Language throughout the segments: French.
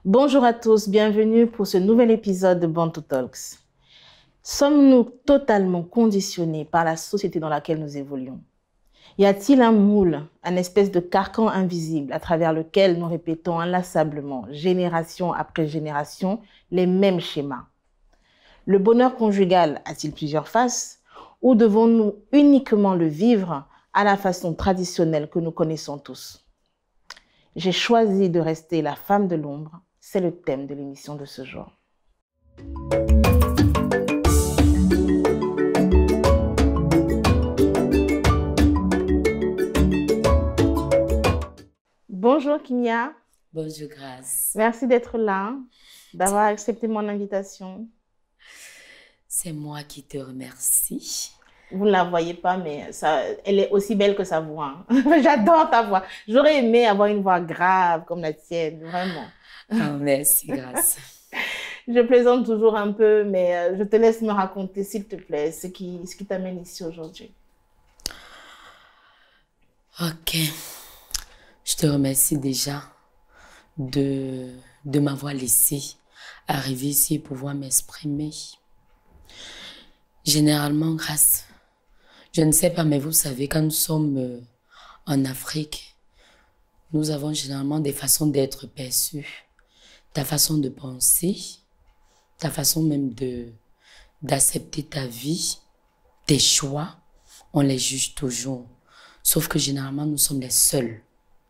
Bonjour à tous, bienvenue pour ce nouvel épisode de Bantu Talks. Sommes-nous totalement conditionnés par la société dans laquelle nous évoluons? Y a-t-il un moule, un espèce de carcan invisible à travers lequel nous répétons inlassablement, génération après génération, les mêmes schémas? Le bonheur conjugal a-t-il plusieurs faces ou devons-nous uniquement le vivre à la façon traditionnelle que nous connaissons tous? J'ai choisi de rester la femme de l'ombre. C'est le thème de l'émission de ce jour. Bonjour Kimia. Bonjour Grâce. Merci d'être là, d'avoir accepté mon invitation. C'est moi qui te remercie. Vous ne la voyez pas, mais elle est aussi belle que sa voix. J'adore ta voix. J'aurais aimé avoir une voix grave comme la tienne, vraiment. Oh, merci Grâce. Je plaisante toujours un peu, mais je te laisse me raconter, s'il te plaît, ce qui t'amène ici aujourd'hui. Ok. Je te remercie déjà de m'avoir laissé arriver ici et pouvoir m'exprimer. Généralement, Grâce, je ne sais pas, mais vous savez, quand nous sommes en Afrique, nous avons généralement des façons d'être perçus. Ta façon de penser, ta façon même d'accepter ta vie, tes choix, on les juge toujours. Sauf que généralement, nous sommes les seuls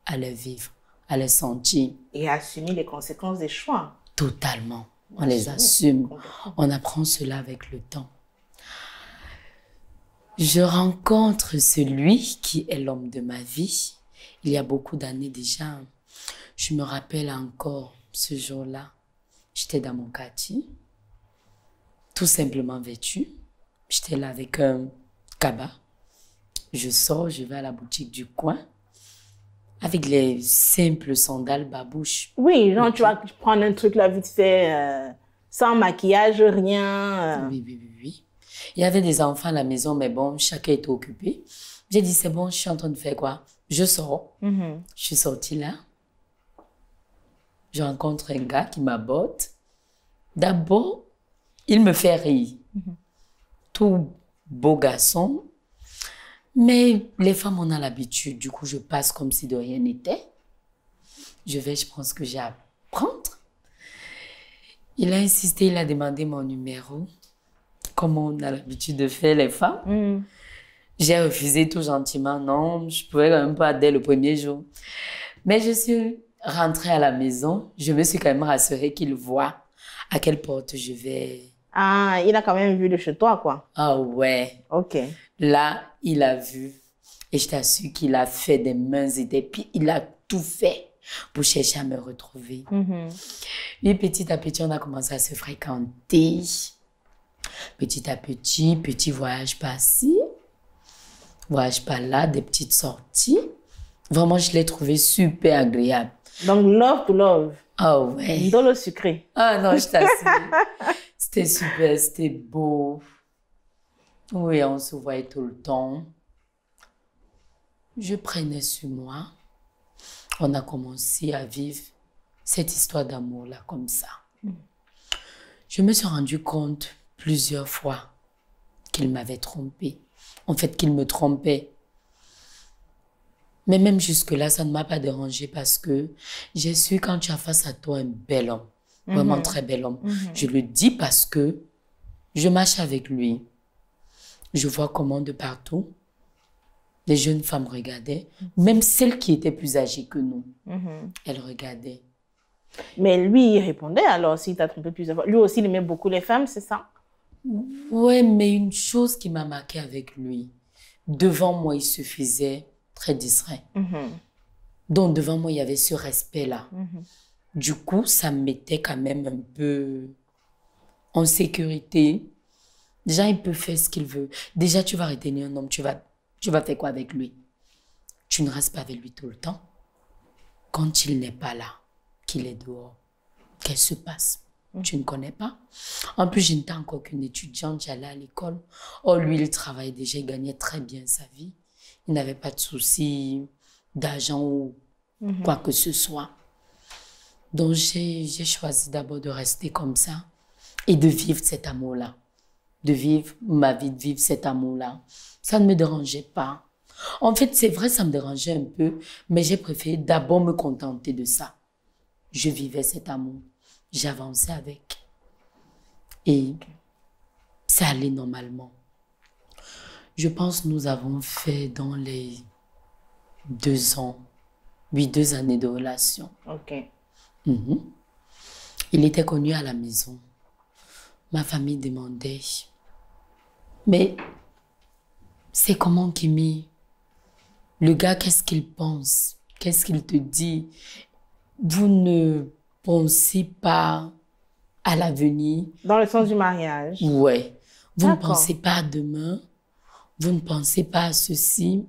à les vivre, à les sentir. Et à assumer les conséquences des choix. Totalement. On les assume. On apprend cela avec le temps. Je rencontre celui qui est l'homme de ma vie. Il y a beaucoup d'années déjà. Je me rappelle encore ce jour-là. J'étais dans mon quartier, tout simplement vêtue. J'étais là avec un cabas. Je sors, je vais à la boutique du coin avec les simples sandales babouches. Oui, genre tu vas prendre un truc là vite fait, sans maquillage, rien. Oui. Il y avait des enfants à la maison, mais bon, chacun était occupé. J'ai dit, c'est bon, je suis en train de faire quoi? Je sors. Je suis sortie là. Je rencontre un gars qui m'aborde. D'abord, il me fait rire. Tout beau garçon. Mais les femmes, on a l'habitude. Du coup, je passe comme si de rien n'était. Je pense que j'ai à prendre. Il a insisté, il a demandé mon numéro. Comme on a l'habitude de faire les femmes. J'ai refusé tout gentiment. Non, je pouvais quand même pas dès le premier jour. Mais je suis rentrée à la maison. Je me suis quand même rassurée qu'il voit à quelle porte je vais. Ah, il a quand même vu de chez toi, quoi. Ah ouais. Ok. Là, il a vu. Et je t'assure qu'il a fait des mains et des pieds. Il a tout fait pour chercher à me retrouver. Et petit à petit, on a commencé à se fréquenter. Petit à petit voyage par-ci, voyage par-là, des petites sorties. Vraiment, je l'ai trouvé super agréable. Donc, love to love. Ah ouais. Dans le sucré. Ah non, je t'assure. C'était super, c'était beau. Oui, on se voyait tout le temps. Je prenais sur moi. On a commencé à vivre cette histoire d'amour-là comme ça. Je me suis rendu compte plusieurs fois qu'il m'avait trompée. En fait, qu'il me trompait. Mais même jusque-là, ça ne m'a pas dérangé parce que j'ai su quand tu as face à toi un bel homme, vraiment très bel homme. Je le dis parce que je marche avec lui. Je vois comment de partout, les jeunes femmes regardaient, même celles qui étaient plus âgées que nous, elles regardaient. Mais lui, il répondait alors s'il t'a trompé plusieurs fois. Lui aussi, il aimait beaucoup les femmes, c'est ça? Ouais, mais une chose qui m'a marqué avec lui, devant moi, il se faisait très discret. Donc, devant moi, il y avait ce respect-là. Du coup, ça me mettait quand même un peu en sécurité. Déjà, il peut faire ce qu'il veut. Déjà, tu vas retenir un homme, tu vas faire quoi avec lui? Tu ne restes pas avec lui tout le temps. Quand il n'est pas là, qu'il est dehors, qu'est-ce qui se passe? Tu ne connais pas. En plus, je n'étais encore qu'une étudiante, j'allais à l'école. Oh, lui, il travaillait déjà, il gagnait très bien sa vie. Il n'avait pas de soucis d'argent ou quoi que ce soit. Donc, j'ai choisi d'abord de rester comme ça et de vivre cet amour-là. De vivre ma vie, de vivre cet amour-là. Ça ne me dérangeait pas. En fait, c'est vrai, ça me dérangeait un peu, mais j'ai préféré d'abord me contenter de ça. Je vivais cet amour. J'avançais avec. Et ça allait normalement. Je pense que nous avons fait dans les 2 ans, 2 années de relation. Ok. Il était connu à la maison. Ma famille demandait. Mais c'est comment Kimi? Le gars, qu'est-ce qu'il pense? Qu'est-ce qu'il te dit? Vous ne pensez pas à l'avenir? Dans le sens du mariage? Ouais. Vous ne pensez pas à demain? Vous ne pensez pas à ceci?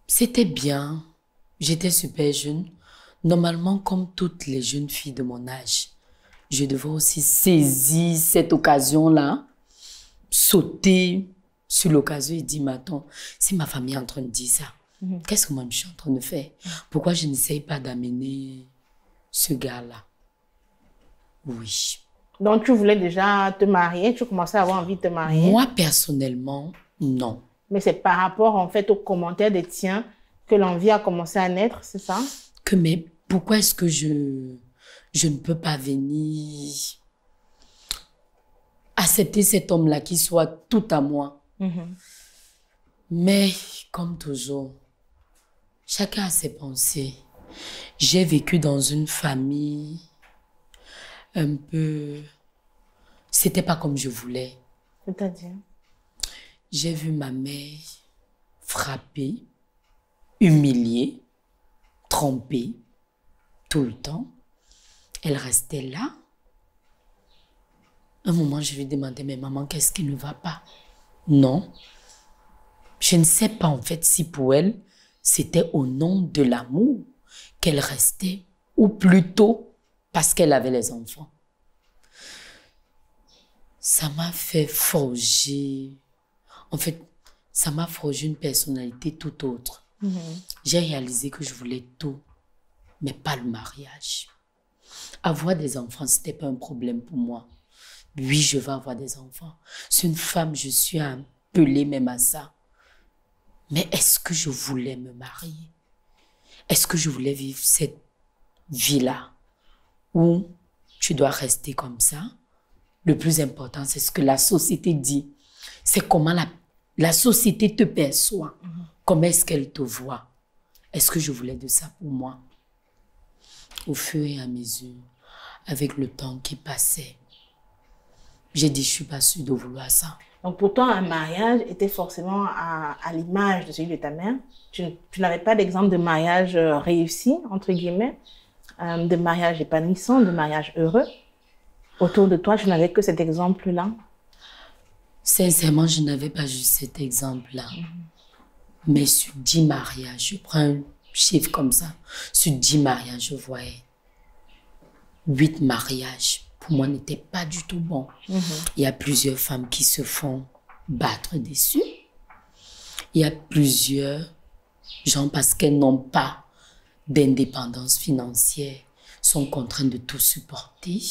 C'était bien. J'étais super jeune. Normalement, comme toutes les jeunes filles de mon âge, je devais aussi saisir cette occasion-là, sauter sur l'occasion et dire, mais attends, si ma famille est en train de dire ça, qu'est-ce que moi je suis en train de faire? Pourquoi je n'essaye pas d'amener ce gars-là? Oui. Donc, tu voulais déjà te marier, tu commençais à avoir envie de te marier? Moi, personnellement, non. Mais c'est par rapport, en fait, aux commentaires des tiens que l'envie a commencé à naître, c'est ça? Mais pourquoi est-ce que je ne peux pas venir accepter cet homme-là qui soit tout à moi? Mais, comme toujours, chacun a ses pensées. J'ai vécu dans une famille un peu... C'était pas comme je voulais. C'est-à-dire? J'ai vu ma mère frapper, humiliée, trompée, tout le temps. Elle restait là. Un moment, je lui demandais, mais maman, qu'est-ce qui ne va pas? Non. Je ne sais pas en fait si pour elle, c'était au nom de l'amour qu'elle restait, ou plutôt parce qu'elle avait les enfants. Ça m'a fait forger, en fait, ça m'a forgé une personnalité tout autre. J'ai réalisé que je voulais tout, mais pas le mariage. Avoir des enfants, ce n'était pas un problème pour moi. Oui, je veux avoir des enfants. C'est une femme, je suis appelée même à ça. Mais est-ce que je voulais me marier? Est-ce que je voulais vivre cette vie-là où tu dois rester comme ça? Le plus important, c'est ce que la société dit. C'est comment la société te perçoit. Comment est-ce qu'elle te voit? Est-ce que je voulais de ça pour moi? Au fur et à mesure, avec le temps qui passait, j'ai dit, je ne suis pas sûre de vouloir ça. Donc, pour toi, un mariage était forcément à l'image de celui de ta mère. Tu n'avais pas d'exemple de mariage réussi, entre guillemets, de mariage épanouissant, de mariage heureux. Autour de toi, tu n'avais que cet exemple-là? Sincèrement, je n'avais pas juste cet exemple-là. Mais sur 10 mariages, je prends un chiffre comme ça. Sur 10 mariages, je voyais 8 mariages. Pour moi, n'était pas du tout bon. Il y a plusieurs femmes qui se font battre dessus. Il y a plusieurs gens, parce qu'elles n'ont pas d'indépendance financière, sont contraintes de tout supporter,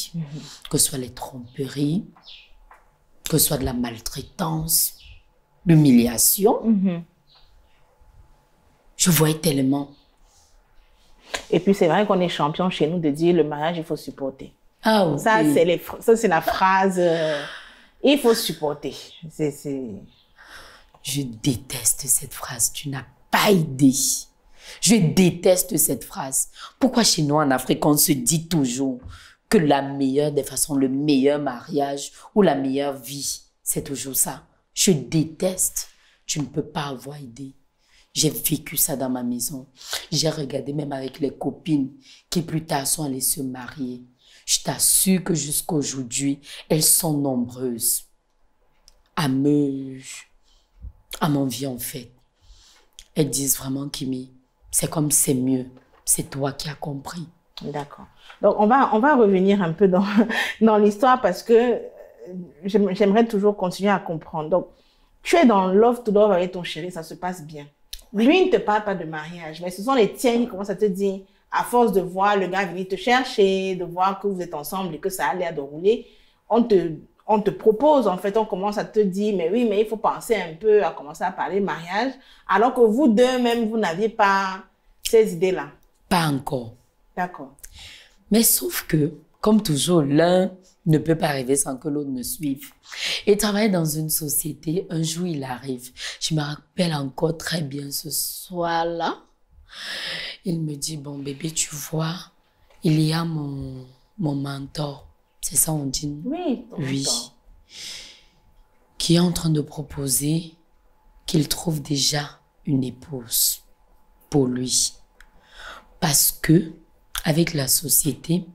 que ce soit les tromperies, que ce soit de la maltraitance, l'humiliation. Je voyais tellement. Et puis, c'est vrai qu'on est champion chez nous de dire le mariage, il faut supporter. Ah, okay. Ça, c'est la phrase, il faut supporter. Je déteste cette phrase, tu n'as pas idée. Je déteste cette phrase. Pourquoi chez nous en Afrique, on se dit toujours que la meilleure des façons, le meilleur mariage ou la meilleure vie, c'est toujours ça. Je déteste. Tu ne peux pas avoir idée. J'ai vécu ça dans ma maison. J'ai regardé même avec les copines qui plus tard sont allées se marier. Je t'assure que jusqu'à aujourd'hui, elles sont nombreuses à m'envier en fait. Elles disent vraiment, Kimi, c'est comme c'est mieux. C'est toi qui as compris. D'accord. Donc, on va revenir un peu dans l'histoire parce que j'aimerais toujours continuer à comprendre. Donc, tu es dans love to love avec ton chéri, ça se passe bien. Lui, il ne te parle pas de mariage, mais ce sont les tiens qui commencent à te dire, à force de voir le gars venir te chercher, de voir que vous êtes ensemble et que ça a l'air de rouler, on te propose, en fait, on commence à te dire, mais oui, mais il faut penser un peu à commencer à parler de mariage, alors que vous deux, même, vous n'aviez pas ces idées-là. Pas encore. D'accord. Mais sauf que, comme toujours, l'un ne peut pas arriver sans que l'autre ne suive. Et travailler dans une société, un jour il arrive. Je me rappelle encore très bien ce soir-là. Il me dit, bon bébé, tu vois, il y a mon mentor. C'est ça on dit? Oui. Oui. Qui est en train de proposer qu'il trouve déjà une épouse pour lui. Parce que, avec la société,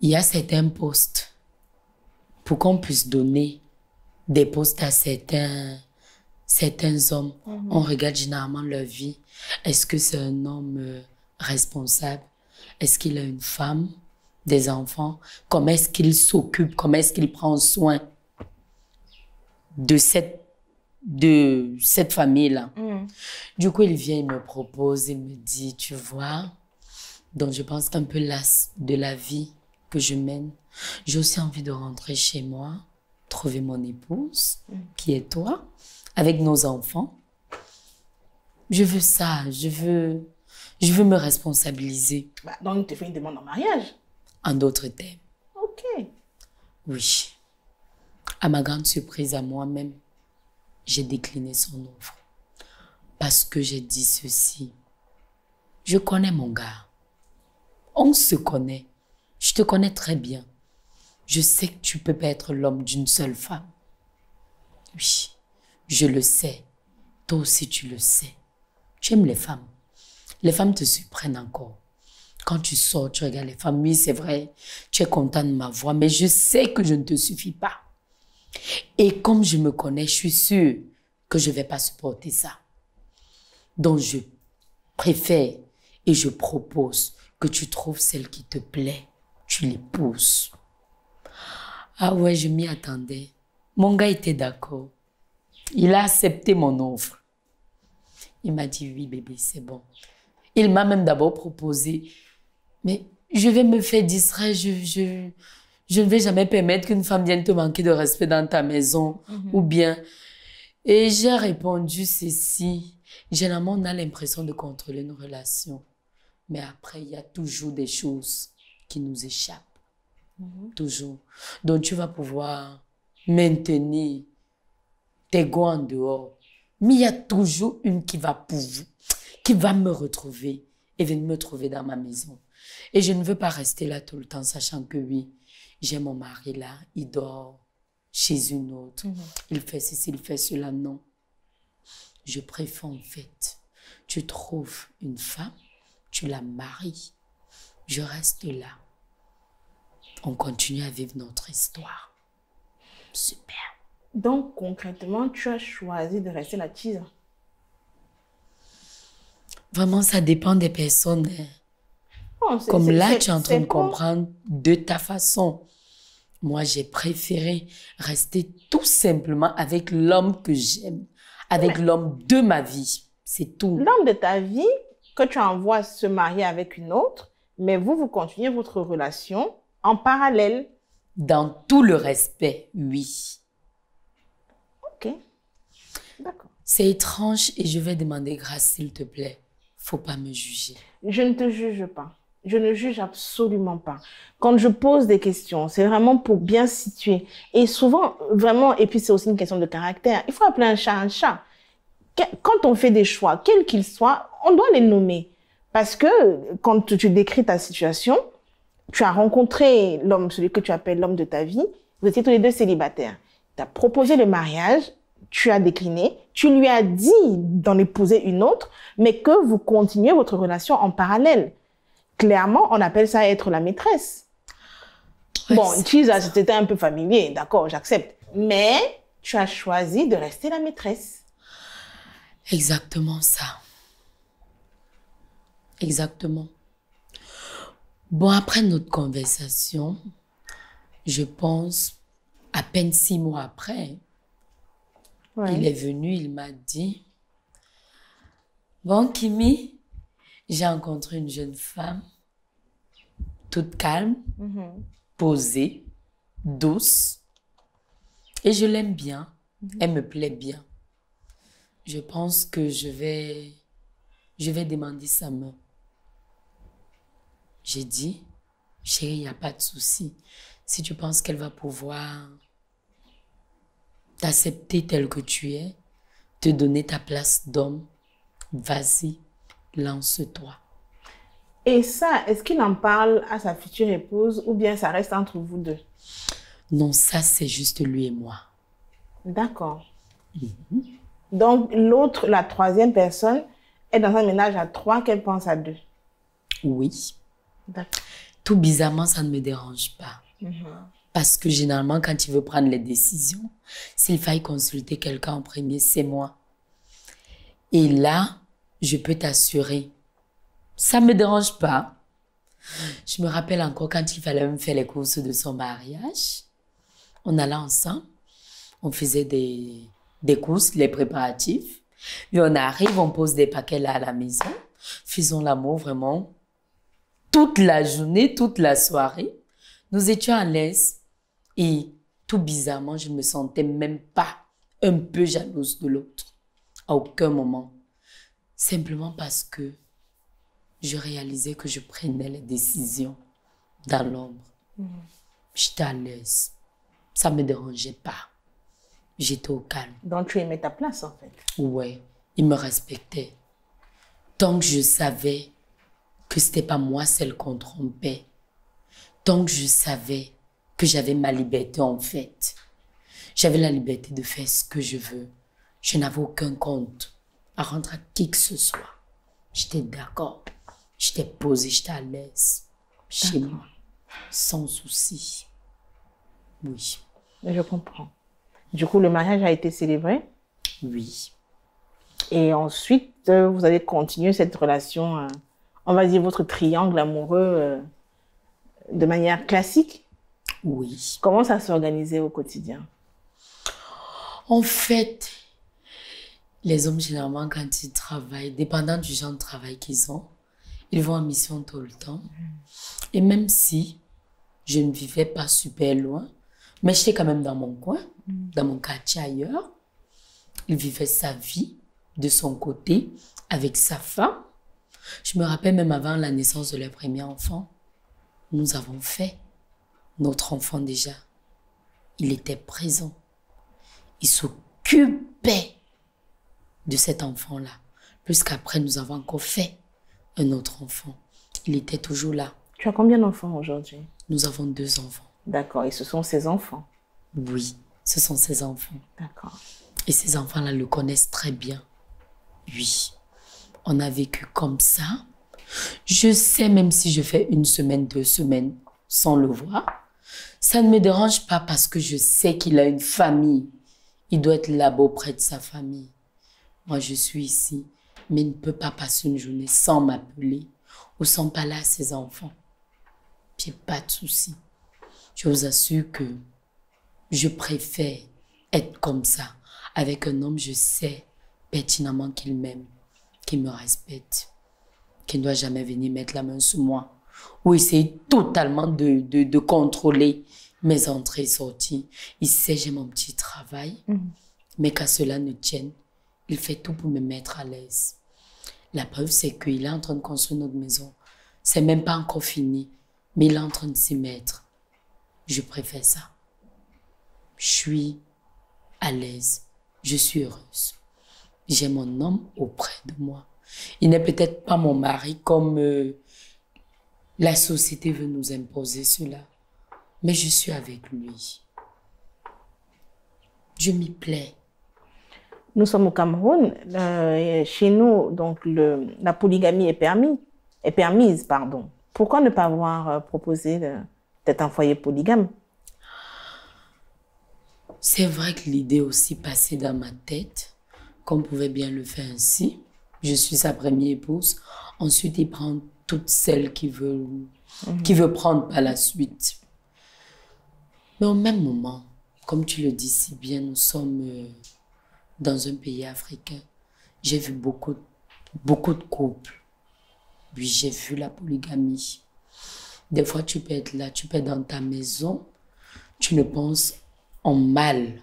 il y a certains postes pour qu'on puisse donner des postes à certains hommes. On regarde généralement leur vie. Est-ce que c'est un homme responsable? Est-ce qu'il a une femme, des enfants? Comment est-ce qu'il s'occupe? Comment est-ce qu'il prend soin de cette famille-là? Du coup, il vient, il me propose, il me dit, tu vois, donc je pense qu'un peu lasse de la vie que je mène, j'ai aussi envie de rentrer chez moi, trouver mon épouse, qui est toi, avec nos enfants. Je veux ça, je veux me responsabiliser. Donc, il te fait une demande en mariage? En d'autres termes. Ok. Oui. À ma grande surprise à moi-même, j'ai décliné son offre. Parce que j'ai dit ceci. Je connais mon gars. On se connaît. Je te connais très bien. Je sais que tu peux pas être l'homme d'une seule femme. Oui, je le sais. Toi aussi, tu le sais. Tu aimes les femmes. Les femmes te surprennent encore. Quand tu sors, tu regardes les femmes. Oui, c'est vrai, tu es content de ma voix, mais je sais que je ne te suffis pas. Et comme je me connais, je suis sûre que je ne vais pas supporter ça. Donc, je préfère et je propose que tu trouves celle qui te plaît. Tu l'épouses. Ah ouais, je m'y attendais. Mon gars était d'accord. Il a accepté mon offre. Il m'a dit, oui, bébé, c'est bon. Il m'a même d'abord proposé, mais je vais me faire distrait, je ne vais jamais permettre qu'une femme vienne te manquer de respect dans ta maison, ou bien. Et j'ai répondu ceci. Généralement, on a l'impression de contrôler une relation. Mais après, il y a toujours des choses qui nous échappent. Toujours. Donc, tu vas pouvoir maintenir tes goûts en dehors. Mais il y a toujours une qui va me retrouver et venir me trouver dans ma maison. Et je ne veux pas rester là tout le temps, sachant que oui, j'ai mon mari là, il dort chez une autre. Il fait ceci, il fait cela. Non. Je préfère en fait, tu trouves une femme, tu la maries. Je reste là. On continue à vivre notre histoire. Super. Donc, concrètement, tu as choisi de rester la teaser. Vraiment, ça dépend des personnes. Oh, comme là, tu es en train de comprendre de ta façon. Moi, j'ai préféré rester tout simplement avec l'homme que j'aime, avec l'homme de ma vie. C'est tout. L'homme de ta vie que tu envoies se marier avec une autre, mais vous continuez votre relation en parallèle. Dans tout le respect, oui. Ok, d'accord. C'est étrange et je vais demander grâce, s'il te plaît. Faut pas me juger. Je ne te juge pas. Je ne juge absolument pas. Quand je pose des questions, c'est vraiment pour bien situer. Et souvent, vraiment, et puis c'est aussi une question de caractère, il faut appeler un chat un chat. Quand on fait des choix, quels qu'ils soient, on doit les nommer. Parce que quand tu décris ta situation, tu as rencontré l'homme, celui que tu appelles l'homme de ta vie, vous étiez tous les deux célibataires. Tu as proposé le mariage, tu as décliné, tu lui as dit d'en épouser une autre, mais que vous continuez votre relation en parallèle. Clairement, on appelle ça être la maîtresse. Ouais, bon, c'était un peu familier, d'accord, j'accepte. Mais tu as choisi de rester la maîtresse. Exactement ça. Exactement. Bon, après notre conversation, je pense, à peine 6 mois après, il est venu, il m'a dit, bon, Kimi, j'ai rencontré une jeune femme, toute calme, posée, douce. Et je l'aime bien. Elle me plaît bien. Je pense que je vais demander sa main. J'ai dit, chérie, il n'y a pas de souci. Si tu penses qu'elle va pouvoir t'accepter tel que tu es, te donner ta place d'homme, vas-y, lance-toi. Et ça, est-ce qu'il en parle à sa future épouse ou bien ça reste entre vous deux? Non, ça, c'est juste lui et moi. D'accord. Donc, l'autre, la troisième personne, est dans un ménage à 3 qu'elle pense à 2. Oui. D'accord. Tout bizarrement, ça ne me dérange pas. Parce que généralement, quand tu veux prendre les décisions, s'il faille consulter quelqu'un en premier, c'est moi. Et là, je peux t'assurer, ça ne me dérange pas. Je me rappelle encore quand il fallait me faire les courses de son mariage. On allait ensemble, on faisait des courses, les préparatifs. Puis on arrive, on pose des paquets là à la maison. Faisons l'amour vraiment toute la journée, toute la soirée. Nous étions à l'aise et tout bizarrement, je ne me sentais même pas un peu jalouse de l'autre. À aucun moment. Simplement parce que je réalisais que je prenais les décisions dans l'ombre. J'étais à l'aise. Ça ne me dérangeait pas. J'étais au calme. Donc, tu aimais ta place, en fait. Ouais, il me respectait. Tant que je savais que ce n'était pas moi celle qu'on trompait. Tant que je savais que j'avais ma liberté, en fait. J'avais la liberté de faire ce que je veux. Je n'avais aucun compte à rendre à qui que ce soit. J'étais d'accord. J'étais posée, j'étais à l'aise. Chez moi. Sans souci. Oui. Je comprends. Du coup, le mariage a été célébré. Oui. Et ensuite, vous allez continuer cette relation, on va dire votre triangle amoureux, de manière classique. Oui. Comment ça s'organisait au quotidien? En fait, les hommes, généralement, quand ils travaillent, dépendant du genre de travail qu'ils ont, ils vont en mission tout le temps. Et même si je ne vivais pas super loin, mais j'étais quand même dans mon coin, dans mon quartier ailleurs, il vivait sa vie de son côté avec sa femme. Je me rappelle même avant la naissance de leur premier enfant, nous avons fait notre enfant déjà. Il était présent. Il s'occupait de cet enfant-là. Puisqu'après, nous avons encore fait un autre enfant. Il était toujours là. Tu as combien d'enfants aujourd'hui? Nous avons 2 enfants. D'accord, et ce sont ses enfants? Oui, ce sont ses enfants. D'accord. Et ces enfants-là le connaissent très bien. Oui, on a vécu comme ça. Je sais, même si je fais 1 semaine, 2 semaines sans le voir, ça ne me dérange pas parce que je sais qu'il a une famille. Il doit être là-bas auprès de sa famille. Moi, je suis ici, mais il ne peut pas passer une journée sans m'appeler ou sans parler à ses enfants. Puis pas de souci. Je vous assure que je préfère être comme ça. Avec un homme, je sais pertinemment qu'il m'aime, qu'il me respecte, qu'il ne doit jamais venir mettre la main sur moi ou essayer totalement de contrôler mes entrées et sorties. Il sait que j'ai mon petit travail, mais qu'à cela ne tienne, il fait tout pour me mettre à l'aise. La preuve, c'est qu'il est en train de construire notre maison. C'est même pas encore fini, mais il est en train de s'y mettre. Je préfère ça. Je suis à l'aise. Je suis heureuse. J'ai mon homme auprès de moi. Il n'est peut-être pas mon mari comme la société veut nous imposer cela. Mais je suis avec lui. Je m'y plais. Nous sommes au Cameroun. Chez nous, donc, la polygamie est permise, pardon. Pourquoi ne pas avoir proposé d'être un foyer polygame? C'est vrai que l'idée aussi passait dans ma tête, qu'on pouvait bien le faire ainsi. Je suis sa première épouse. Ensuite, il prend toutes celles qu'il veut prendre par la suite. Mais au même moment, comme tu le dis si bien, nous sommes dans un pays africain. J'ai vu beaucoup de couples Oui, j'ai vu la polygamie. Des fois, tu peux être là, tu peux être dans ta maison, tu ne penses en mal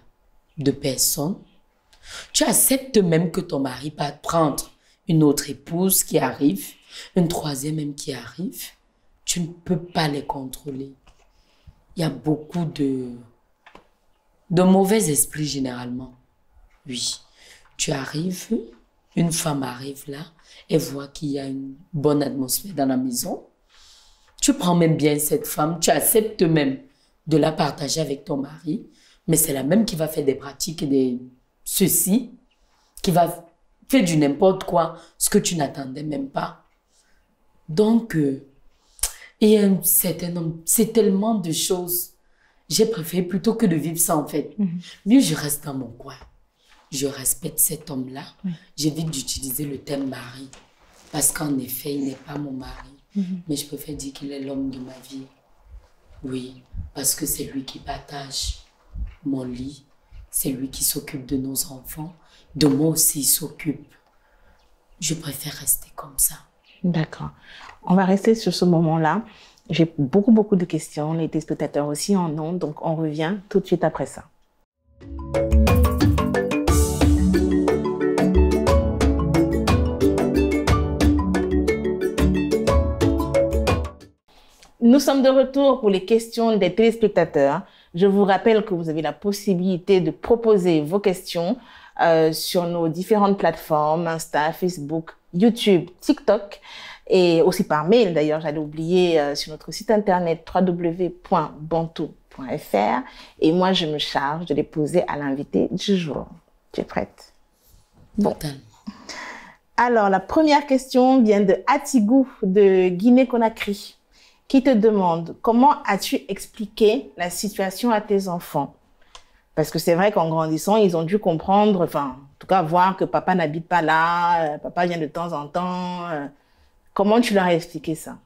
de personne. Tu acceptes même que ton mari va prendre une autre épouse qui arrive, une troisième même qui arrive. Tu ne peux pas les contrôler. Il y a beaucoup de mauvais esprits généralement. Oui, tu arrives, une femme arrive là, et voit qu'il y a une bonne atmosphère dans la maison. Tu prends même bien cette femme, tu acceptes même de la partager avec ton mari, mais c'est la même qui va faire des pratiques et des ceci, qui va faire du n'importe quoi, ce que tu n'attendais même pas. Donc, il y a un certain nombre, c'est tellement de choses. J'ai préféré plutôt que de vivre ça en fait. Mieux je reste dans mon coin. Je respecte cet homme-là. J'évite d'utiliser le terme mari. Parce qu'en effet, il n'est pas mon mari. Mais je préfère dire qu'il est l'homme de ma vie. Oui, parce que c'est lui qui partage mon lit. C'est lui qui s'occupe de nos enfants. De moi aussi, il s'occupe. Je préfère rester comme ça. D'accord. On va rester sur ce moment-là. J'ai beaucoup de questions. Les téléspectateurs aussi en ont. Donc, on revient tout de suite après ça. Nous sommes de retour pour les questions des téléspectateurs. Je vous rappelle que vous avez la possibilité de proposer vos questions sur nos différentes plateformes, Insta, Facebook, YouTube, TikTok et aussi par mail. D'ailleurs, j'allais oublier sur notre site internet www.bantou.fr et moi, je me charge de les poser à l'invité du jour. Tu es prête? Bon. Totalement. Alors, la première question vient de Atigou de Guinée-Conakry, qui te demande comment as-tu expliqué la situation à tes enfants? Parce que c'est vrai qu'en grandissant, ils ont dû comprendre, enfin, en tout cas, voir que papa n'habite pas là, papa vient de temps en temps. Comment tu leur as expliqué ça?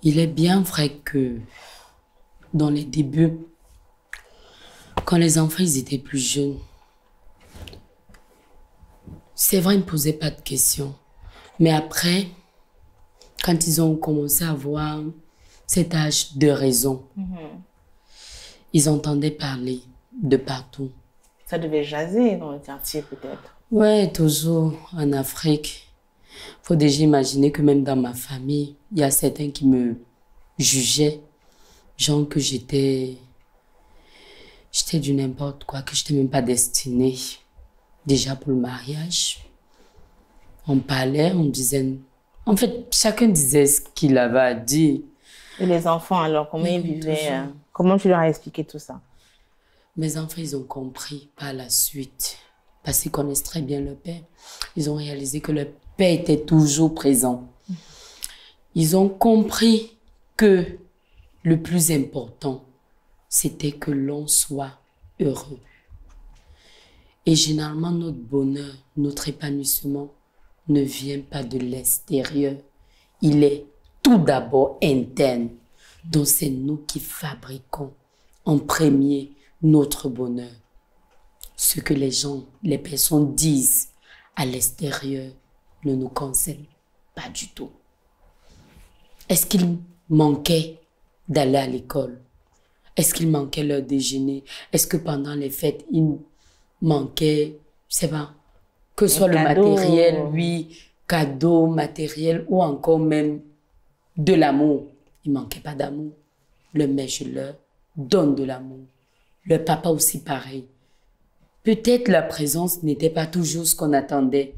Il est bien vrai que dans les débuts, quand les enfants ils étaient plus jeunes, c'est vrai, ils ne posaient pas de questions. Mais après, quand ils ont commencé à avoir cet âge de raison, ils entendaient parler de partout. Ça devait jaser dans le quartier peut-être. Ouais, toujours en Afrique. Il faut déjà imaginer que même dans ma famille, il y a certains qui me jugeaient, genre que j'étais du n'importe quoi, que je n'étais même pas destinée déjà pour le mariage. On parlait, on disait... En fait, chacun disait ce qu'il avait à dire. Et les enfants, alors, comment ils vivaient comment tu leur as expliqué tout ça? Mes enfants, ils ont compris par la suite, parce qu'ils connaissent très bien le père. Ils ont réalisé que le père était toujours présent. Ils ont compris que le plus important, c'était que l'on soit heureux. Et généralement, notre bonheur, notre épanouissement ne vient pas de l'extérieur. Il est tout d'abord interne. Donc, c'est nous qui fabriquons en premier notre bonheur. Ce que les gens, les personnes disent à l'extérieur ne nous concerne pas du tout. Est-ce qu'il manquait d'aller à l'école? Est-ce qu'il manquait leur déjeuner? Est-ce que pendant les fêtes, il manquait, je sais pas, que ce soit le matériel, oui, cadeau, matériel ou encore même de l'amour? Il ne manquait pas d'amour. Le mère, je leur donne de l'amour. Le papa aussi pareil. Peut-être la présence n'était pas toujours ce qu'on attendait,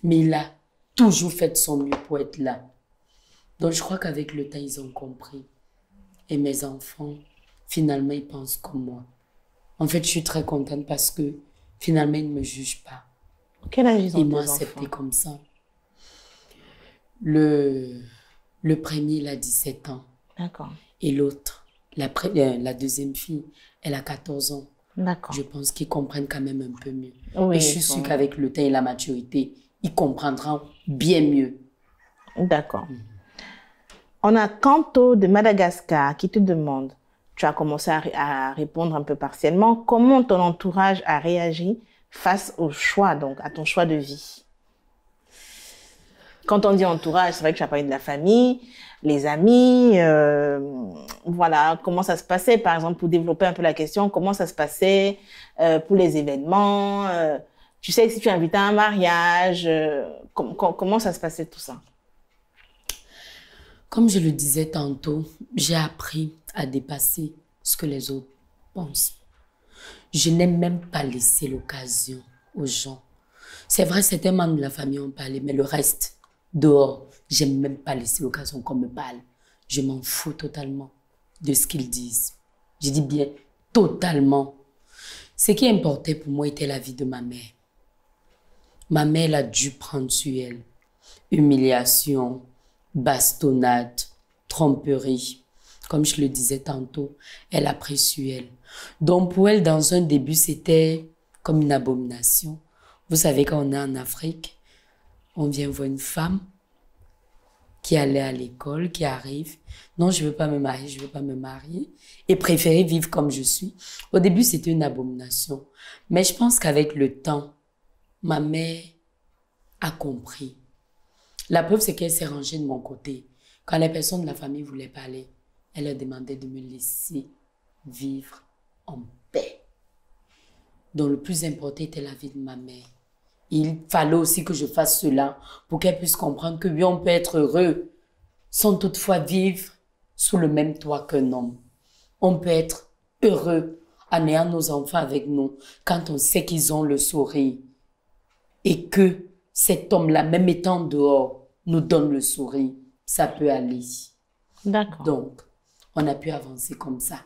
mais il a toujours fait de son mieux pour être là. Donc je crois qu'avec le temps, ils ont compris. Et mes enfants, finalement, ils pensent comme moi. En fait, je suis très contente parce que finalement, ils ne me jugent pas. Quel âge ils ont? Ils m'ont accepté comme ça. Le premier, il a 17 ans. D'accord. Et l'autre, la deuxième fille, elle a 14 ans. D'accord. Je pense qu'ils comprennent quand même un peu mieux. Oui, et je suis sûre qu'avec le temps et la maturité, ils comprendront bien mieux. D'accord. On a Kanto de Madagascar qui te demande, tu as commencé à répondre un peu partiellement, comment ton entourage a réagi face au choix, donc à ton choix de vie? Quand on dit entourage, c'est vrai que tu as parlé de la famille, les amis, voilà, comment ça se passait, par exemple, pour développer un peu la question, comment ça se passait pour les événements, tu sais, si tu es invité à un mariage, comment ça se passait tout ça? Comme je le disais tantôt, j'ai appris à dépasser ce que les autres pensent. Je n'ai même pas laissé l'occasion aux gens. C'est vrai, certains membres de la famille ont parlé, mais le reste, dehors, j'ai même pas laissé l'occasion qu'on me parle. Je m'en fous totalement de ce qu'ils disent. Je dis bien totalement. Ce qui importait pour moi était la vie de ma mère. Ma mère, elle a dû prendre sur elle humiliation, bastonnade, tromperie. Comme je le disais tantôt, elle a pris sur elle. Donc pour elle, dans un début, c'était comme une abomination. Vous savez, quand on est en Afrique, on vient voir une femme qui allait à l'école, qui arrive. Non, je veux pas me marier, je veux pas me marier. Et préférer vivre comme je suis. Au début, c'était une abomination. Mais je pense qu'avec le temps, ma mère a compris. La preuve, c'est qu'elle s'est rangée de mon côté. Quand les personnes de la famille voulaient parler, elle leur demandait de me laisser vivre en paix. Donc le plus important était la vie de ma mère. Il fallait aussi que je fasse cela pour qu'elle puisse comprendre que oui, on peut être heureux sans toutefois vivre sous le même toit qu'un homme. On peut être heureux en ayant nos enfants avec nous quand on sait qu'ils ont le sourire et que cet homme-là, même étant dehors, nous donne le sourire. Ça peut aller. D'accord. Donc, on a pu avancer comme ça.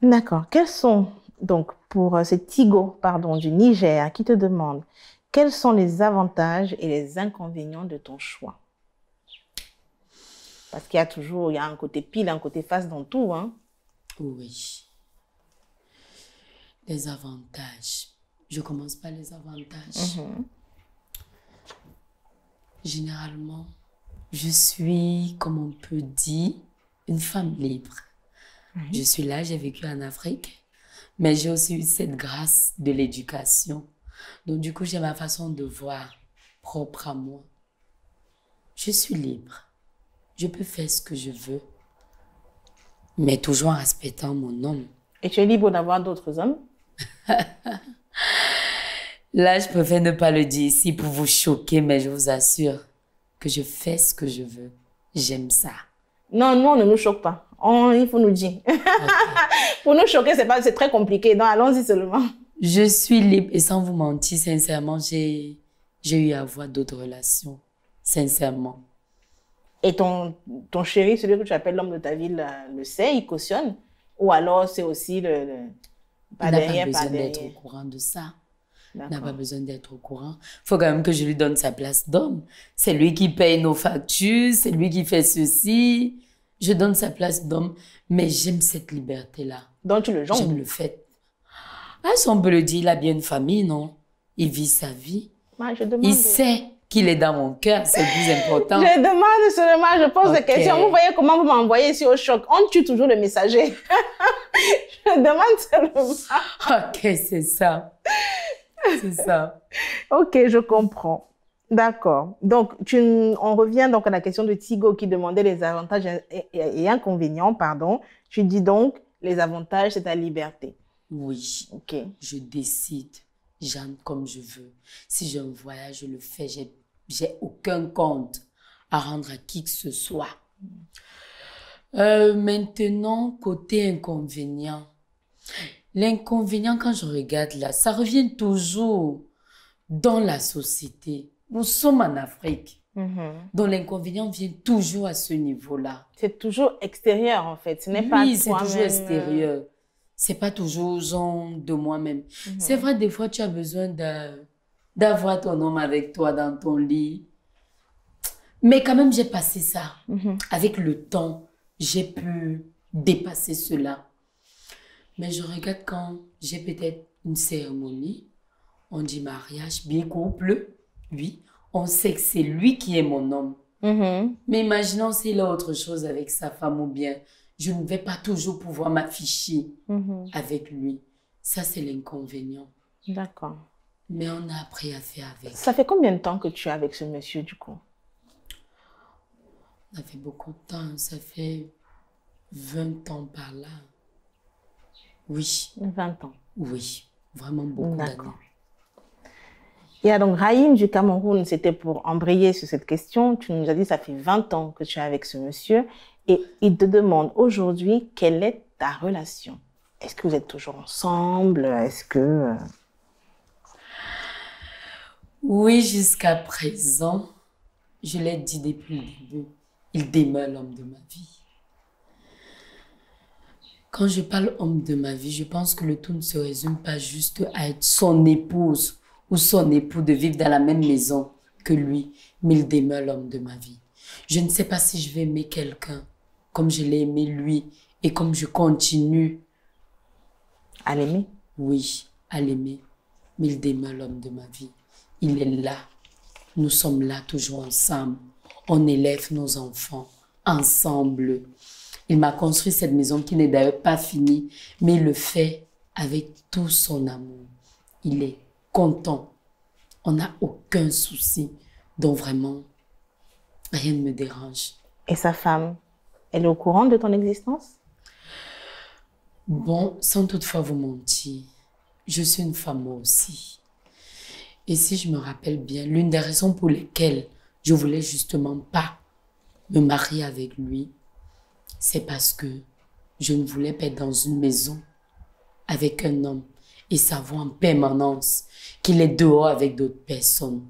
D'accord. Quels sont, donc, pour c'est Tigo, pardon, du Niger, qui te demande, quels sont les avantages et les inconvénients de ton choix? Parce qu'il y a toujours, il y a un côté pile, un côté face dans tout, hein? Oui. Les avantages. Je commence par les avantages. Généralement, je suis, comme on peut dire, une femme libre. Je suis là, j'ai vécu en Afrique, mais j'ai aussi eu cette grâce de l'éducation. Donc du coup, j'ai ma façon de voir propre à moi. Je suis libre. Je peux faire ce que je veux, mais toujours en respectant mon homme. Et tu es libre d'avoir d'autres hommes? Là, je préfère ne pas le dire ici pour vous choquer, mais je vous assure que je fais ce que je veux. J'aime ça. Non, non, ne nous choque pas. Il faut nous dire. Okay. Pour nous choquer, c'est très compliqué. Donc, allons-y seulement. Je suis libre et sans vous mentir, sincèrement, j'ai eu à avoir d'autres relations. Sincèrement. Et ton chéri, celui que tu appelles l'homme de ta vie, le sait, il cautionne? Ou alors c'est aussi le pas derrière, il n'a pas besoin d'être au courant de ça. Il n'a pas besoin d'être au courant. Il faut quand même que je lui donne sa place d'homme. C'est lui qui paye nos factures, c'est lui qui fait ceci. Je donne sa place d'homme, mais j'aime cette liberté-là. Donc tu le jongles? J'aime le fait. Ah, si on peut le dire, il a bien une famille, non? Il vit sa vie. Moi, je demande... Il sait qu'il est dans mon cœur, c'est le plus important. Je demande seulement, je pose des questions. Vous voyez comment vous m'envoyez ici au choc. On tue toujours le messager. Je demande seulement. Ok, c'est ça. C'est ça. Ok, je comprends. D'accord. Donc, on revient donc à la question de Tigo qui demandait les avantages et inconvénients, pardon. Tu dis donc, les avantages, c'est ta liberté. Oui. Ok. Je décide, j'aime comme je veux. Si j'ai un voyage, je le fais. J'ai aucun compte à rendre à qui que ce soit. Maintenant, côté inconvénient. L'inconvénient, quand je regarde là, ça revient toujours dans la société. Nous sommes en Afrique. Donc l'inconvénient vient toujours à ce niveau-là. C'est toujours extérieur en fait. Ce n'est pas toi-même. Oui, c'est toujours extérieur. C'est pas toujours genre de moi-même. C'est vrai, des fois, tu as besoin d'avoir ton homme avec toi dans ton lit. Mais quand même, j'ai passé ça. Avec le temps, j'ai pu dépasser cela. Mais je regarde quand j'ai peut-être une cérémonie, on dit mariage, bien couple, oui, on sait que c'est lui qui est mon homme. Mais imaginons s'il a autre chose avec sa femme ou bien, je ne vais pas toujours pouvoir m'afficher avec lui. Ça, c'est l'inconvénient. D'accord. Mais on a appris à faire avec. Ça fait combien de temps que tu es avec ce monsieur, du coup? Ça fait beaucoup de temps. Ça fait 20 ans par là. Oui. 20 ans. Oui. Vraiment beaucoup d'années. Et donc, Raïm du Cameroun, c'était pour embrayer sur cette question. Tu nous as dit que ça fait 20 ans que tu es avec ce monsieur et il te demande aujourd'hui quelle est ta relation. Est-ce que vous êtes toujours ensemble? Est-ce que... Oui, jusqu'à présent, je l'ai dit depuis le début, il demeure l'homme de ma vie. Quand je parle homme de ma vie, je pense que le tout ne se résume pas juste à être son épouse ou son époux, de vivre dans la même maison que lui, mais il demeure l'homme de ma vie. Je ne sais pas si je vais aimer quelqu'un comme je l'ai aimé lui et comme je continue à l'aimer. Oui, à l'aimer, mais il demeure l'homme de ma vie. Il est là. Nous sommes là toujours ensemble. On élève nos enfants ensemble. Il m'a construit cette maison qui n'est d'ailleurs pas finie, mais il le fait avec tout son amour. Il est content. On n'a aucun souci. Donc vraiment, rien ne me dérange. Et sa femme, elle est au courant de ton existence? Bon, sans toutefois vous mentir, je suis une femme moi aussi. Et si je me rappelle bien, l'une des raisons pour lesquelles je voulais justement pas me marier avec lui, c'est parce que je ne voulais pas être dans une maison avec un homme et savoir en permanence qu'il est dehors avec d'autres personnes.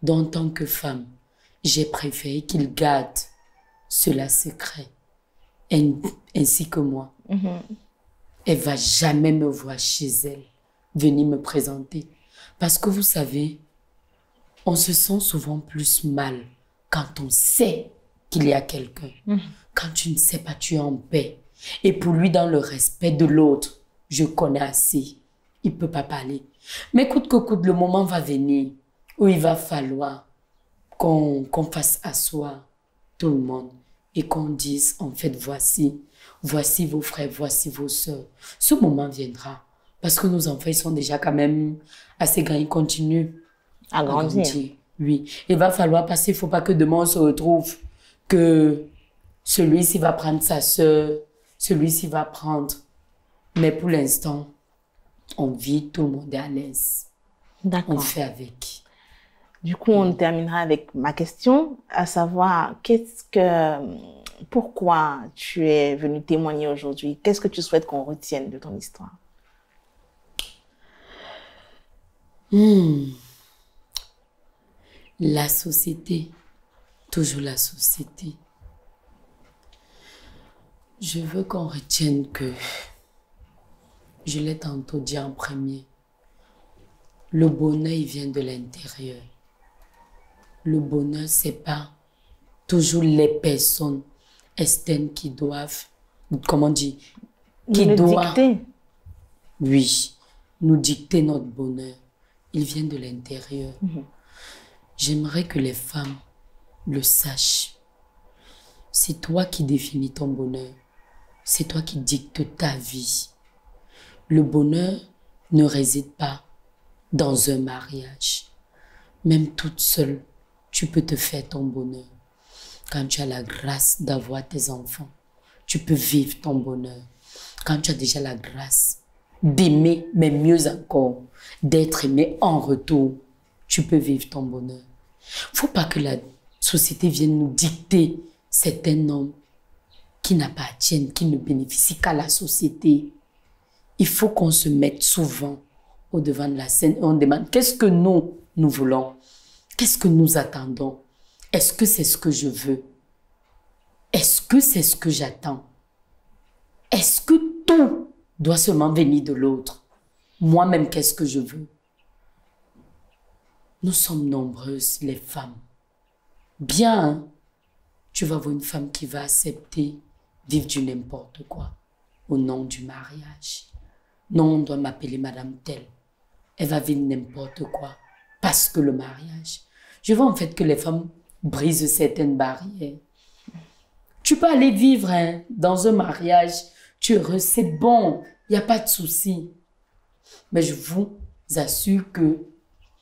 Donc, en tant que femme, j'ai préféré qu'il garde cela secret, ainsi que moi. Elle va jamais me voir chez elle, venir me présenter. Parce que vous savez, on se sent souvent plus mal quand on sait qu'il y a quelqu'un. Quand tu ne sais pas, tu es en paix. Et pour lui, dans le respect de l'autre, je connais assez. Il ne peut pas parler. Mais coûte que coûte, le moment va venir où il va falloir qu'on fasse asseoir tout le monde et qu'on dise, en fait, voici vos frères, voici vos sœurs. Ce moment viendra. Parce que nos enfants, ils sont déjà quand même assez grands. Ils continuent à grandir. Oui. Il va falloir passer. Il ne faut pas que demain, on se retrouve que celui-ci va prendre sa sœur, celui-ci va prendre. Mais pour l'instant, on vit, tout le monde est à l'aise. D'accord. On fait avec. Du coup, on terminera avec ma question, à savoir, pourquoi tu es venu témoigner aujourd'hui? Qu'est-ce que tu souhaites qu'on retienne de ton histoire? La société, toujours la société. Je veux qu'on retienne que, je l'ai tantôt dit en premier, le bonheur, il vient de l'intérieur. Le bonheur, c'est pas toujours les personnes externes qui doivent, comment on dit, qui doivent dicter. Oui, nous dicter notre bonheur. Il vient de l'intérieur. J'aimerais que les femmes le sachent. C'est toi qui définis ton bonheur. C'est toi qui dictes ta vie. Le bonheur ne réside pas dans un mariage. Même toute seule, tu peux te faire ton bonheur. Quand tu as la grâce d'avoir tes enfants, tu peux vivre ton bonheur. Quand tu as déjà la grâce d'aimer, mais mieux encore, d'être aimé en retour, tu peux vivre ton bonheur. Faut pas que la société vienne nous dicter c'est un homme qui n'appartient, qui ne bénéficie qu'à la société. Il faut qu'on se mette souvent au devant de la scène et on demande qu'est-ce que nous voulons? Qu'est-ce que nous attendons? Est-ce que c'est ce que je veux? Est-ce que c'est ce que j'attends? Est-ce que tout doit seulement venir de l'autre? Moi-même, qu'est-ce que je veux? Nous sommes nombreuses, les femmes. Bien, hein? Tu vas voir une femme qui va accepter vivre du n'importe quoi au nom du mariage. Non, on doit m'appeler Madame telle. Elle va vivre n'importe quoi parce que le mariage. Je vois en fait que les femmes brisent certaines barrières. Tu peux aller vivre dans un mariage, tu es heureux, c'est bon, il n'y a pas de souci. Mais je vous assure que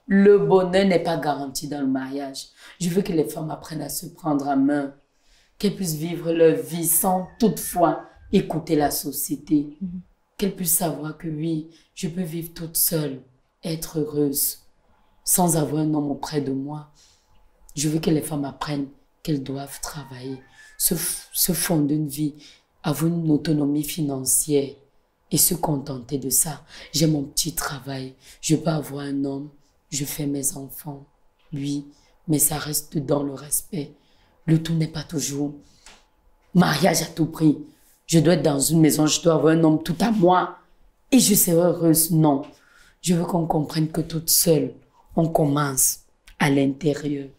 Le bonheur n'est pas garanti dans le mariage. Je veux que les femmes apprennent à se prendre en main, qu'elles puissent vivre leur vie sans toutefois écouter la société. Qu'elles puissent savoir que oui, je peux vivre toute seule, être heureuse, sans avoir un homme auprès de moi. Je veux que les femmes apprennent qu'elles doivent travailler, se fonder une vie, avoir une autonomie financière et se contenter de ça. J'ai mon petit travail, je peux avoir un homme, je fais mes enfants, oui, mais ça reste dans le respect. Le tout n'est pas toujours mariage à tout prix. Je dois être dans une maison, je dois avoir un homme tout à moi et je serai heureuse. Non, je veux qu'on comprenne que toute seule, on commence à l'intérieur.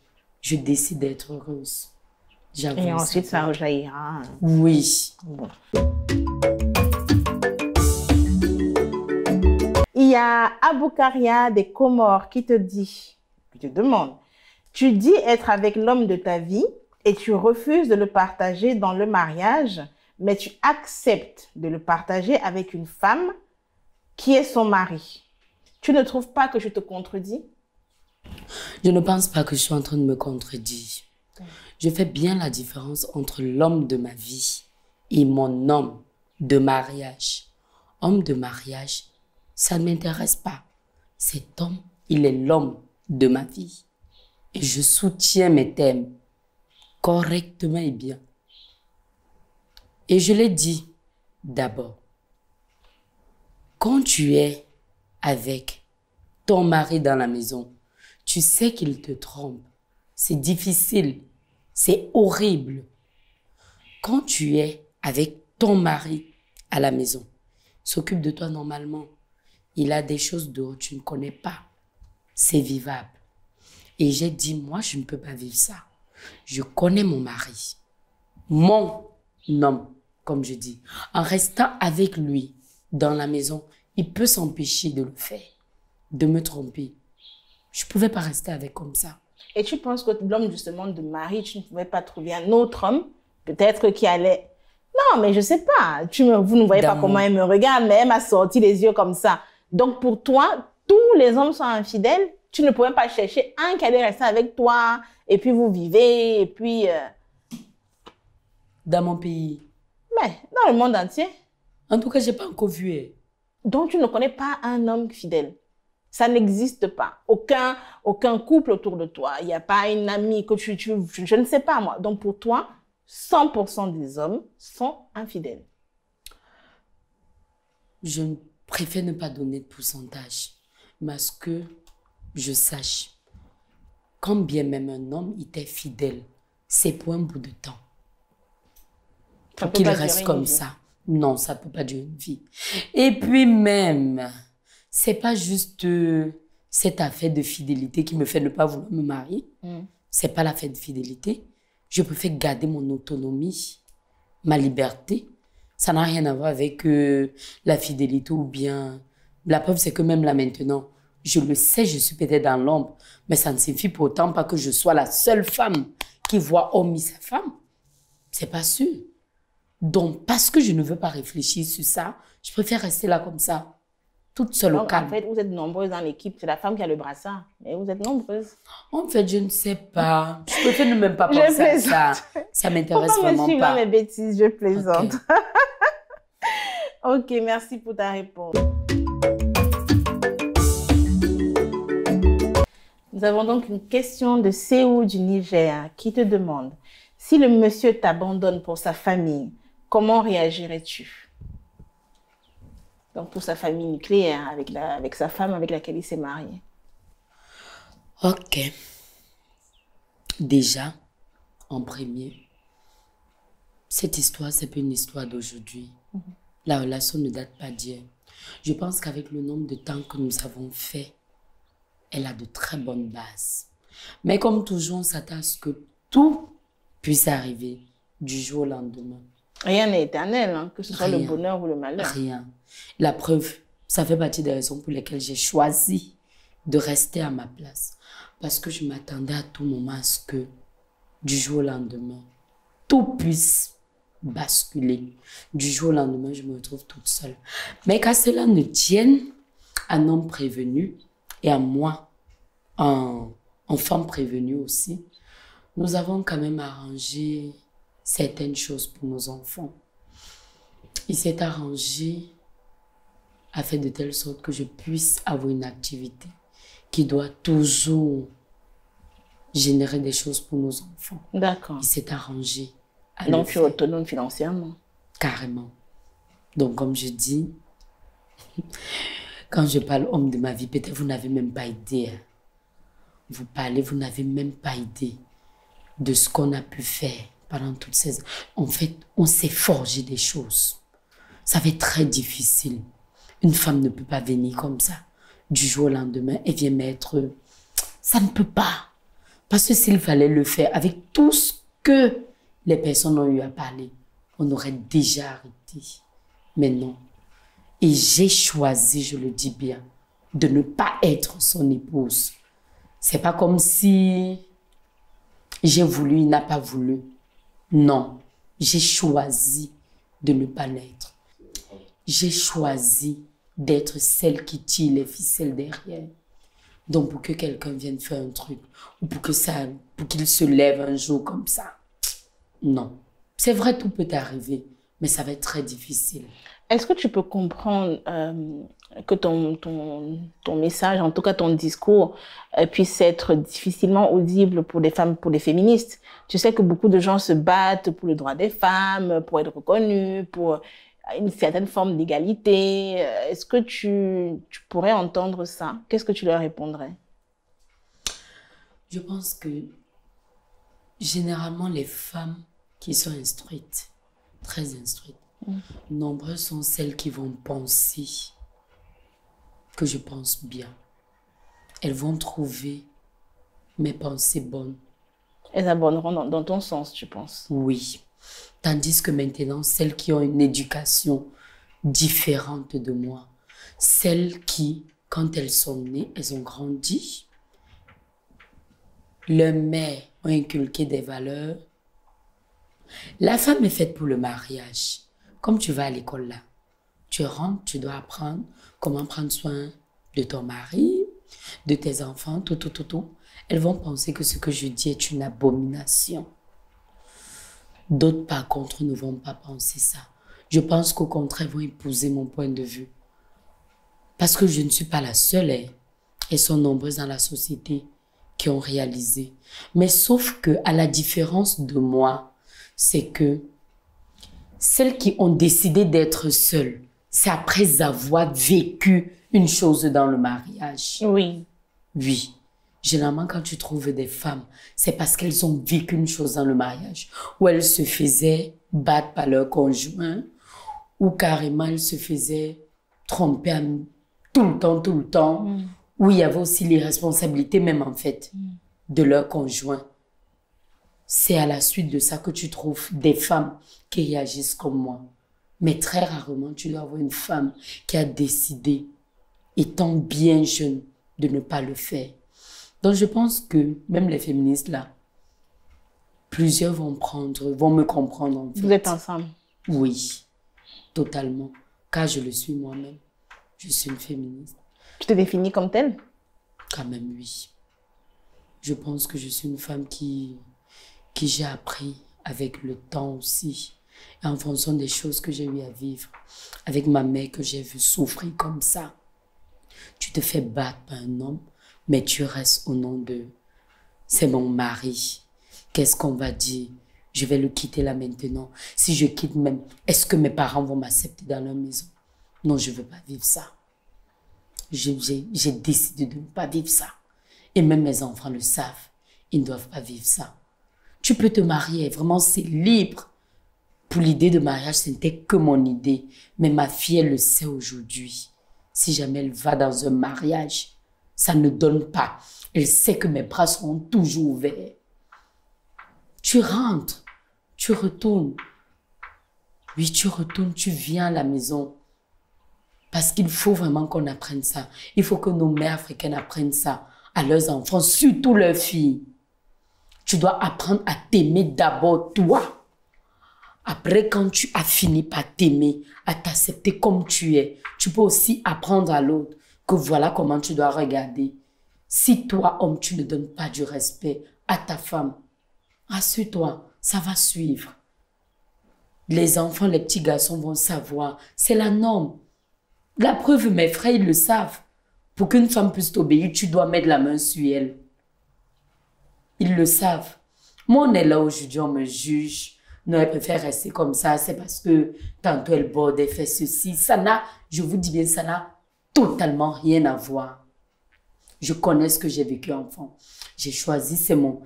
Je décide d'être heureuse. Et ensuite, ça rejaillira. Oui. Bon. Il y a Aboukaria des Comores qui te demande, tu dis être avec l'homme de ta vie et tu refuses de le partager dans le mariage, mais tu acceptes de le partager avec une femme qui est son mari. Tu ne trouves pas que je te contredis? Je ne pense pas que je suis en train de me contredire. Je fais bien la différence entre l'homme de ma vie et mon homme de mariage. Homme de mariage, ça ne m'intéresse pas. Cet homme, il est l'homme de ma vie. Et je soutiens mes thèmes correctement et bien. Et je l'ai dit d'abord. Quand tu es avec ton mari dans la maison, tu sais qu'il te trompe. C'est difficile. C'est horrible. Quand tu es avec ton mari à la maison, il s'occupe de toi normalement. Il a des choses dont tu ne connais pas. C'est vivable. Et j'ai dit, moi, je ne peux pas vivre ça. Je connais mon mari. Mon homme, comme je dis. En restant avec lui dans la maison, il peut s'empêcher de le faire, de me tromper. Je ne pouvais pas rester avec comme ça. Et tu penses que l'homme justement de mari, tu ne pouvais pas trouver un autre homme, peut-être qui allait... Non, mais je ne sais pas. Vous ne voyez pas comment elle me regarde, mais elle m'a sorti les yeux comme ça. Donc pour toi, tous les hommes sont infidèles. Tu ne pouvais pas chercher un qui allait rester avec toi, et puis vous vivez, et puis... Dans mon pays. Mais dans le monde entier. En tout cas, je n'ai pas encore vu. Donc tu ne connais pas un homme fidèle. Ça n'existe pas. Aucun couple autour de toi. Il n'y a pas une amie que je ne sais pas moi. Donc pour toi, 100% des hommes sont infidèles. Je préfère ne pas donner de pourcentage. Parce que je sache, quand bien même un homme était fidèle, c'est pour un bout de temps. Pour qu'il reste comme ça. Non, ça ne peut pas durer une vie. Et puis même... c'est pas juste cette affaire de fidélité qui me fait ne pas vouloir me marier. C'est pas l'affaire de fidélité. Je préfère garder mon autonomie, ma liberté. Ça n'a rien à voir avec la fidélité ou bien... La preuve, c'est que même là maintenant, je le sais, je suis peut-être dans l'ombre, mais ça ne signifie pourtant pas que je sois la seule femme qui voit homme et sa femme. C'est pas sûr. Donc, parce que je ne veux pas réfléchir sur ça, je préfère rester là comme ça. Toute seule au calme. En fait, vous êtes nombreuses dans l'équipe. C'est la femme qui a le brassard. Mais vous êtes nombreuses. En fait, je ne sais pas. Je préfère ne même pas penser à ça. Ça m'intéresse vraiment pas. Dans mes bêtises, je plaisante. Ok, merci pour ta réponse. Nous avons donc une question de Séou du Niger qui te demande « Si le monsieur t'abandonne pour sa famille, comment réagirais-tu » Donc, pour sa famille nucléaire, avec sa femme avec laquelle il s'est marié. Ok. Déjà, en premier, cette histoire, c'est pas une histoire d'aujourd'hui. La relation ne date pas d'hier. Je pense qu'avec le nombre de temps que nous avons fait, elle a de très bonnes bases. Mais comme toujours, on s'attend à ce que tout puisse arriver du jour au lendemain. Rien n'est éternel, hein, que ce soit le bonheur ou le malheur. Rien. La preuve, ça fait partie des raisons pour lesquelles j'ai choisi de rester à ma place. Parce que je m'attendais à tout moment à ce que, du jour au lendemain, tout puisse basculer. Du jour au lendemain, je me retrouve toute seule. Mais qu'à cela ne tienne à un homme prévenu et à moi, en femme prévenue aussi, nous avons quand même arrangé certaines choses pour nos enfants. Il s'est arrangé à faire de telle sorte que je puisse avoir une activité qui doit toujours générer des choses pour nos enfants. D'accord. Il s'est arrangé. Donc, tu es autonome financièrement. Carrément. Donc, comme je dis, quand je parle homme de ma vie, peut-être vous n'avez même pas idée. Hein. Vous parlez, vous n'avez même pas idée de ce qu'on a pu faire pendant toutes ces années. En fait, on s'est forgé des choses. Ça va être très difficile. Une femme ne peut pas venir comme ça, du jour au lendemain, et vient mettre... Ça ne peut pas. Parce que s'il fallait le faire avec tout ce que les personnes ont eu à parler, on aurait déjà arrêté. Mais non. Et j'ai choisi, je le dis bien, de ne pas être son épouse. C'est pas comme si j'ai voulu, il n'a pas voulu. Non. J'ai choisi de ne pas l'être. J'ai choisi d'être celle qui tire les ficelles derrière. Donc, pour que quelqu'un vienne faire un truc, ou pour qu'il se lève un jour comme ça, non. C'est vrai, tout peut arriver, mais ça va être très difficile. Est-ce que tu peux comprendre que ton message, en tout cas ton discours, puisse être difficilement audible pour des femmes, pour des féministes? Tu sais que beaucoup de gens se battent pour le droit des femmes, pour être reconnus, pour une certaine forme d'égalité. Est-ce que tu pourrais entendre ça? Qu'est-ce que tu leur répondrais? Je pense que généralement les femmes qui sont instruites, très instruites, nombreuses sont celles qui vont penser que je pense bien. Elles vont trouver mes pensées bonnes. Elles abonneront dans ton sens, tu penses? Oui. Tandis que maintenant, celles qui ont une éducation différente de moi, celles qui, quand elles sont nées, elles ont grandi, leurs mères ont inculqué des valeurs. La femme est faite pour le mariage. Comme tu vas à l'école là, tu rentres, tu dois apprendre comment prendre soin de ton mari, de tes enfants, tout. Elles vont penser que ce que je dis est une abomination. D'autres, par contre, ne vont pas penser ça. Je pense qu'au contraire, vont épouser mon point de vue. Parce que je ne suis pas la seule. Elles sont nombreuses dans la société qui ont réalisé. Mais sauf que, à la différence de moi, c'est que celles qui ont décidé d'être seules, c'est après avoir vécu une chose dans le mariage. Oui. Oui. Généralement, quand tu trouves des femmes, c'est parce qu'elles ont vécu une chose dans le mariage, où elles se faisaient battre par leur conjoint, ou carrément elles se faisaient tromper tout le temps, où il y avait aussi les responsabilités même en fait de leur conjoint. C'est à la suite de ça que tu trouves des femmes qui réagissent comme moi. Mais très rarement, tu dois avoir une femme qui a décidé, étant bien jeune, de ne pas le faire. Donc, je pense que même les féministes, là, plusieurs vont me comprendre, en fait. Vous êtes ensemble? Oui, totalement. Car je le suis moi-même. Je suis une féministe. Tu te définis comme telle? Quand même, oui. Je pense que je suis une femme qui j'ai appris avec le temps aussi. Et en fonction des choses que j'ai eu à vivre. Avec ma mère que j'ai vue souffrir comme ça. Tu te fais battre par un homme, mais tu restes au nom de... C'est mon mari. Qu'est-ce qu'on va dire? Je vais le quitter là maintenant. Si je quitte même, est-ce que mes parents vont m'accepter dans leur maison? Non, je ne veux pas vivre ça. J'ai décidé de ne pas vivre ça. Et même mes enfants le savent. Ils ne doivent pas vivre ça. Tu peux te marier, vraiment c'est libre. Pour l'idée de mariage, ce n'était que mon idée. Mais ma fille, elle le sait aujourd'hui. Si jamais elle va dans un mariage, ça ne donne pas. Elle sait que mes bras seront toujours ouverts. Tu rentres, tu retournes. Oui, tu retournes, tu viens à la maison. Parce qu'il faut vraiment qu'on apprenne ça. Il faut que nos mères africaines apprennent ça à leurs enfants, surtout leurs filles. Tu dois apprendre à t'aimer d'abord toi. Après, quand tu as fini par t'aimer, à t'accepter comme tu es, tu peux aussi apprendre à l'autre que voilà comment tu dois regarder Si toi, homme, tu ne donnes pas du respect à ta femme, rassure-toi, ça va suivre. Les enfants, les petits garçons vont savoir. C'est la norme. La preuve, mes frères, ils le savent. Pour qu'une femme puisse t'obéir, tu dois mettre la main sur elle. Ils le savent. Moi, on est là aujourd'hui, on me juge. Non, elle préfère rester comme ça. C'est parce que tantôt elle borde, elle fait ceci. Ça n'a, je vous dis bien, ça n'a totalement rien à voir. Je connais ce que j'ai vécu enfant. J'ai choisi, c'est mon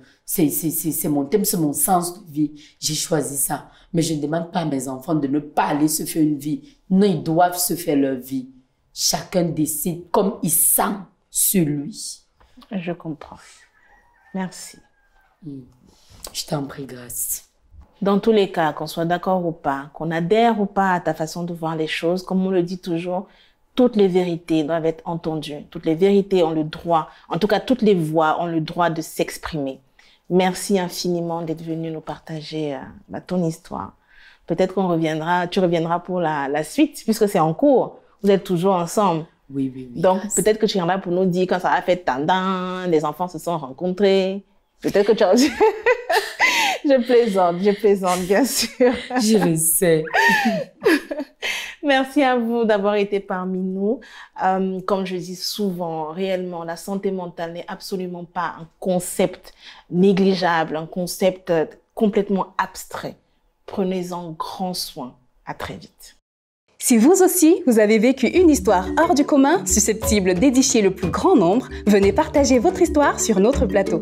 thème, c'est mon sens de vie. J'ai choisi ça. Mais je ne demande pas à mes enfants de ne pas aller se faire une vie. Non, ils doivent se faire leur vie. Chacun décide comme il sent sur lui. Je comprends. Merci. Je t'en prie, Grâce. Dans tous les cas, qu'on soit d'accord ou pas, qu'on adhère ou pas à ta façon de voir les choses, comme on le dit toujours, toutes les vérités doivent être entendues. Toutes les vérités ont le droit, en tout cas toutes les voix ont le droit de s'exprimer. Merci infiniment d'être venu nous partager ton histoire. Peut-être tu reviendras pour la suite, puisque c'est en cours. Vous êtes toujours ensemble. Oui, oui, oui. Donc, peut-être que tu viendras pour nous dire quand ça a fait tendance, les enfants se sont rencontrés. Peut-être que tu as... Je plaisante, bien sûr. Je le sais. Merci à vous d'avoir été parmi nous. Comme je dis souvent, réellement, la santé mentale n'est absolument pas un concept négligeable, un concept complètement abstrait. Prenez-en grand soin. À très vite. Si vous aussi, vous avez vécu une histoire hors du commun, susceptible d'édifier le plus grand nombre, venez partager votre histoire sur notre plateau.